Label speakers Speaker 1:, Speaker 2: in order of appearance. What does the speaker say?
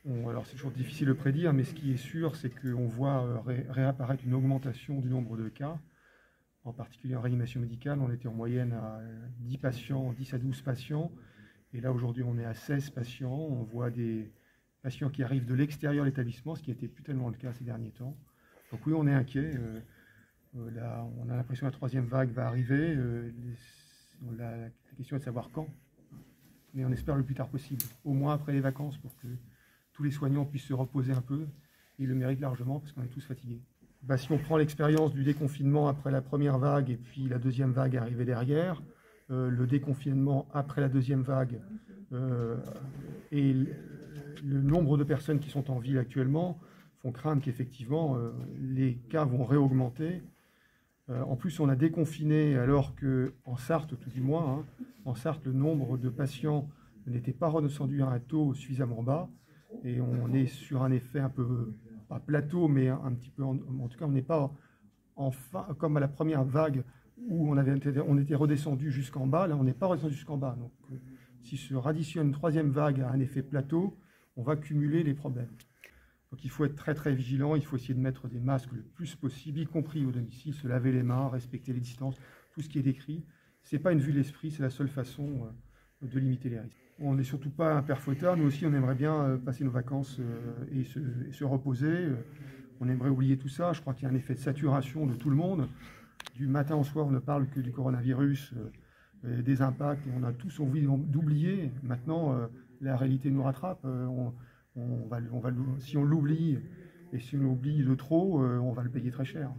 Speaker 1: Alors c'est toujours difficile de prédire, mais ce qui est sûr, c'est qu'on voit réapparaître une augmentation du nombre de cas, en particulier en réanimation médicale. On était en moyenne à 10 patients, 10 à 12 patients, et là aujourd'hui on est à 16 patients. On voit des patients qui arrivent de l'extérieur de l'établissement, ce qui n'était plus tellement le cas ces derniers temps. Donc oui, on est inquiet. Là, on a l'impression que la troisième vague va arriver. La question est de savoir quand, mais on espère le plus tard possible, au moins après les vacances, pour que tous les soignants puissent se reposer un peu. Ils le méritent largement parce qu'on est tous fatigués. Si on prend l'expérience du déconfinement après la première vague et puis la deuxième vague arrivée derrière, le déconfinement après la deuxième vague et le nombre de personnes qui sont en ville actuellement font craindre qu'effectivement les cas vont réaugmenter. En plus, on a déconfiné alors qu'en Sarthe, tout du moins, en Sarthe, le nombre de patients n'était pas redescendu à un taux suffisamment bas. Et on est sur un effet un peu, pas plateau, mais un petit peu, en tout cas, on n'est pas comme à la première vague où on était redescendu jusqu'en bas. Là, on n'est pas redescendu jusqu'en bas. Donc, si se additionne une troisième vague à un effet plateau, on va cumuler les problèmes. Donc il faut être très très vigilant, il faut essayer de mettre des masques le plus possible, y compris au domicile, se laver les mains, respecter les distances, tout ce qui est décrit. Ce n'est pas une vue de l'esprit, c'est la seule façon de limiter les risques. On n'est surtout pas un père fouettard, nous aussi on aimerait bien passer nos vacances et se reposer. On aimerait oublier tout ça, je crois qu'il y a un effet de saturation de tout le monde. Du matin au soir on ne parle que du coronavirus, des impacts, et on a tous envie d'oublier. Maintenant la réalité nous rattrape. Si on l'oublie, et si on l'oublie de trop, on va le payer très cher.